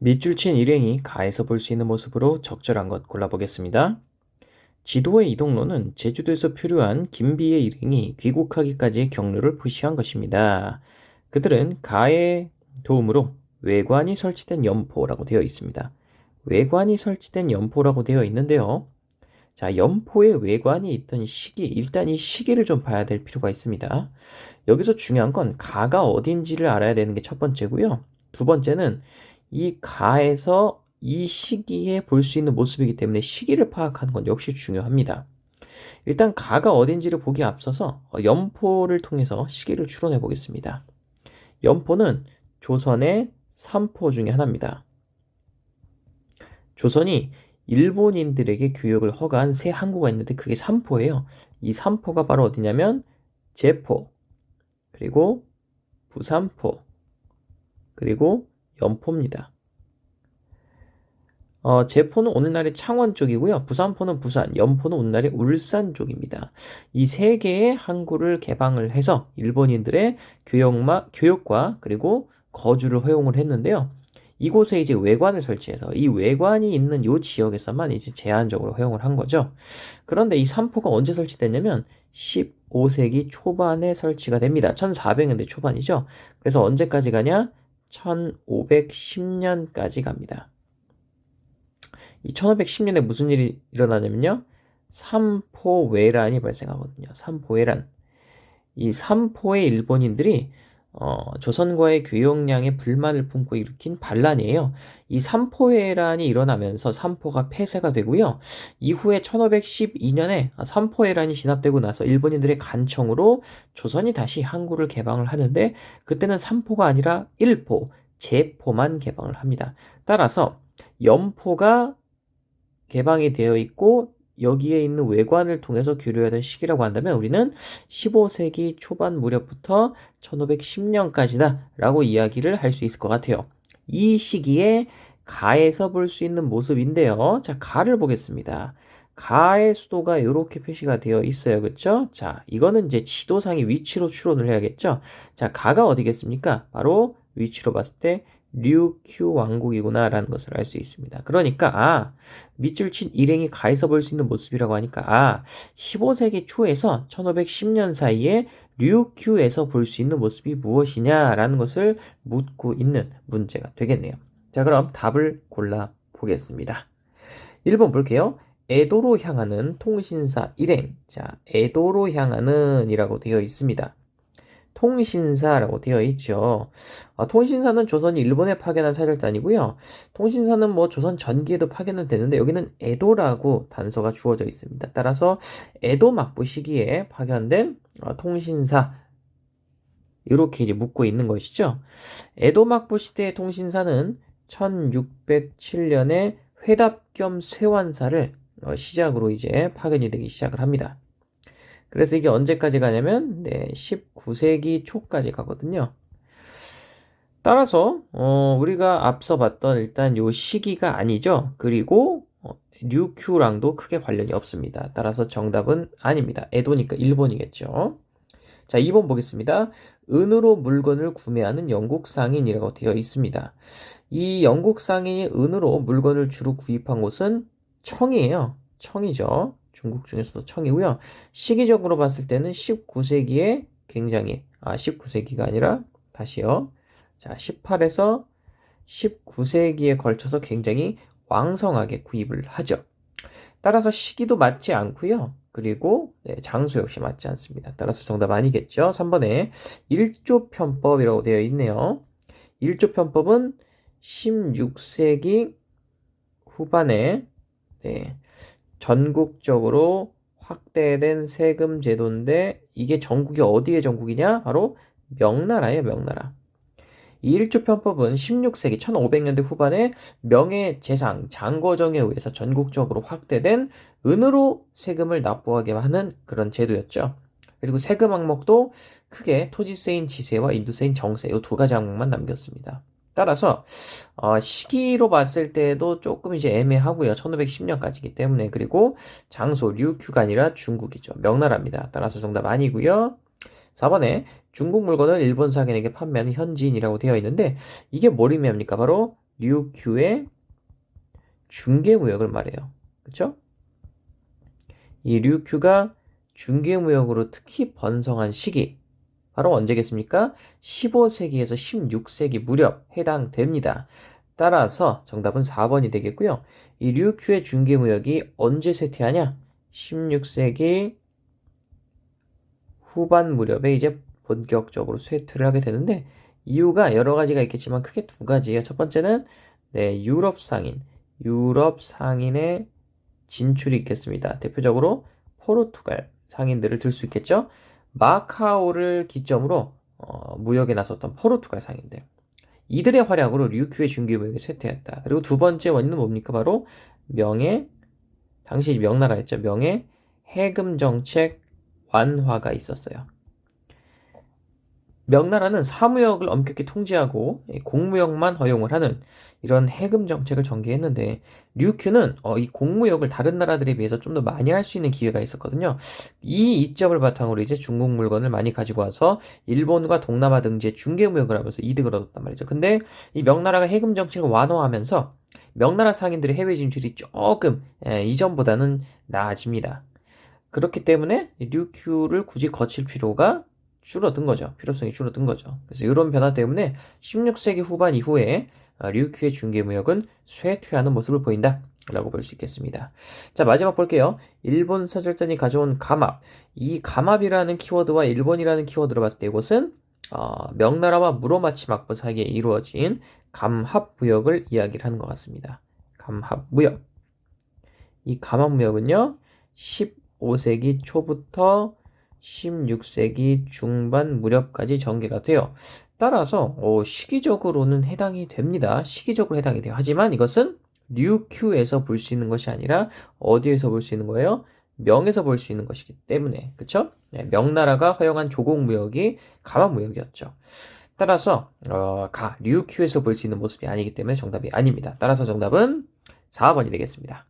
밑줄 친 일행이 가에서 볼 수 있는 모습으로 적절한 것 골라보겠습니다. 지도의 이동로는 제주도에서 표류한 김비의 일행이 귀국하기까지 경로를 표시한 것입니다. 그들은 가의 도움으로 외관이 설치된 연포라고 되어 있습니다. 외관이 설치된 연포라고 되어 있는데요. 자, 연포의 외관이 있던 시기, 일단 이 시기를 좀 봐야 될 필요가 있습니다. 여기서 중요한 건 가가 어딘지를 알아야 되는 게 첫 번째고요. 두 번째는 이 가에서 이 시기에 볼 수 있는 모습이기 때문에 시기를 파악하는 건 역시 중요합니다. 일단 가가 어딘지를 보기 앞서서 연포를 통해서 시기를 추론해 보겠습니다. 연포는 조선의 삼포 중에 하나입니다. 조선이 일본인들에게 교육을 허가한 세 항구가 있는데 그게 삼포예요. 이 삼포가 바로 어디냐면 제포, 그리고 부산포, 그리고 연포입니다. 제포는 오늘날의 창원 쪽이고요. 부산포는 부산, 연포는 오늘날의 울산 쪽입니다. 이 세 개의 항구를 개방을 해서 일본인들의 교육과 그리고 거주를 허용을 했는데요. 이곳에 이제 외관을 설치해서 이 외관이 있는 이 지역에서만 이제 제한적으로 허용을 한 거죠. 그런데 이 삼포가 언제 설치됐냐면 15세기 초반에 설치가 됩니다. 1400년대 초반이죠. 그래서 언제까지 가냐? 1510년까지 갑니다. 이 1510년에 무슨 일이 일어나냐면요. 삼포외란이 발생하거든요. 삼포외란. 이 삼포의 일본인들이 조선과의 교역량에 불만을 품고 일으킨 반란이에요. 이 삼포해란이 일어나면서 삼포가 폐쇄가 되고요. 이후에 1512년에 삼포해란이 진압되고 나서 일본인들의 간청으로 조선이 다시 항구를 개방을 하는데 그때는 삼포가 아니라 일포, 제포만 개방을 합니다. 따라서 연포가 개방이 되어 있고 여기에 있는 외관을 통해서 교류하던 시기라고 한다면 우리는 15세기 초반 무렵부터 1510년까지다 라고 이야기를 할 수 있을 것 같아요. 이 시기에 가에서 볼 수 있는 모습인데요. 자, 가를 보겠습니다. 가의 수도가 이렇게 표시가 되어 있어요. 그렇죠? 자, 이거는 이제 지도상의 위치로 추론을 해야겠죠? 자, 가가 어디겠습니까? 바로 위치로 봤을 때 류큐 왕국이구나 라는 것을 알 수 있습니다. 그러니까 밑줄 친 일행이 가에서 볼 수 있는 모습이라고 하니까 15세기 초에서 1510년 사이에 류큐에서 볼 수 있는 모습이 무엇이냐라는 것을 묻고 있는 문제가 되겠네요. 자, 그럼 답을 골라 보겠습니다. 1번 볼게요. 에도로 향하는 통신사 일행. 자, 에도로 향하는 이라고 되어 있습니다. 통신사라고 되어 있죠. 통신사는 조선이 일본에 파견한 사절단이고요. 통신사는 뭐 조선 전기에도 파견은 되는데 여기는 에도라고 단서가 주어져 있습니다. 따라서 에도 막부 시기에 파견된 통신사 이렇게 이제 묻고 있는 것이죠. 에도 막부 시대의 통신사는 1607년에 회답 겸 쇠환사를 시작으로 이제 파견이 되기 시작을 합니다. 그래서 이게 언제까지 가냐면 19세기 초까지 가거든요. 따라서 우리가 앞서 봤던 일단 요 시기가 아니죠. 그리고 류큐랑도 크게 관련이 없습니다. 따라서 정답은 아닙니다. 에도니까 일본이겠죠. 자, 2번 보겠습니다. 은으로 물건을 구매하는 영국 상인이라고 되어 있습니다. 이 영국 상인이 은으로 물건을 주로 구입한 곳은 청이에요. 청이죠. 중국 중에서도 청이고요. 시기적으로 봤을 때는 19세기에 굉장히 19세기가 아니라 다시요. 자, 18에서 19세기에 걸쳐서 굉장히 왕성하게 구입을 하죠. 따라서 시기도 맞지 않고요. 그리고 장소 역시 맞지 않습니다. 따라서 정답 아니겠죠. 3번에 일조편법이라고 되어 있네요. 일조편법은 16세기 후반에 전국적으로 확대된 세금 제도인데 이게 전국이 어디의 전국이냐? 바로 명나라예요, 명나라. 이 일조편법은 16세기 1500년대 후반에 명예재상 장거정에 의해서 전국적으로 확대된 은으로 세금을 납부하게 하는 그런 제도였죠. 그리고 세금 항목도 크게 토지세인 지세와 인도세인 정세 이 두 가지 항목만 남겼습니다. 따라서 시기로 봤을 때도 조금 이제 애매하고요. 1510년까지이기 때문에. 그리고 장소 류큐가 아니라 중국이죠. 명나라입니다. 따라서 정답 아니고요. 4번에 중국 물건을 일본 상인에게 판매하는 현지인이라고 되어 있는데 이게 뭘 의미합니까? 바로 류큐의 중개무역을 말해요. 그쵸? 이 류큐가 중개무역으로 특히 번성한 시기 바로 언제겠습니까? 15세기에서 16세기 무렵 해당됩니다. 따라서 정답은 4번이 되겠고요. 이 류큐의 중개무역이 언제 쇠퇴하냐? 16세기 후반 무렵에 이제 본격적으로 쇠퇴를 하게 되는데 이유가 여러 가지가 있겠지만 크게 두 가지예요. 첫 번째는 유럽 상인의 진출이 있겠습니다. 대표적으로 포르투갈 상인들을 들 수 있겠죠. 마카오를 기점으로 무역에 나섰던 포르투갈 상인들. 이들의 활약으로 류큐의 중개무역이 쇠퇴했다. 그리고 두 번째 원인은 뭡니까? 바로 당시 명나라였죠. 명의 해금 정책 완화가 있었어요. 명나라는 사무역을 엄격히 통제하고 공무역만 허용을 하는 이런 해금 정책을 전개했는데 류큐는 이 공무역을 다른 나라들에 비해서 좀 더 많이 할 수 있는 기회가 있었거든요. 이 이점을 바탕으로 이제 중국 물건을 많이 가지고 와서 일본과 동남아 등지에 중개무역을 하면서 이득을 얻었단 말이죠. 근데 이 명나라가 해금 정책을 완화하면서 명나라 상인들의 해외 진출이 조금 이전보다는 나아집니다. 그렇기 때문에 류큐를 굳이 거칠 필요가 줄어든 거죠. 필요성이 줄어든 거죠. 그래서 이런 변화 때문에 16세기 후반 이후에 류큐의 중개무역은 쇠퇴하는 모습을 보인다 라고 볼 수 있겠습니다. 자, 마지막 볼게요. 일본 사절단이 가져온 감압. 이 감압이라는 키워드와 일본이라는 키워드로 봤을 때 이것은 명나라와 무로마치 막부 사이에 이루어진 감합무역을 이야기를 하는 것 같습니다. 감합무역. 이 감합무역은요. 15세기 초부터 16세기 중반 무렵까지 전개가 돼요. 따라서 시기적으로는 해당이 됩니다. 시기적으로 해당이 돼요. 하지만 이것은 류큐에서 볼 수 있는 것이 아니라 어디에서 볼 수 있는 거예요? 명에서 볼 수 있는 것이기 때문에 그쵸? 네, 명나라가 허용한 조공무역이 감압무역이었죠. 따라서 류큐에서 볼 수 있는 모습이 아니기 때문에 정답이 아닙니다. 따라서 정답은 4번이 되겠습니다.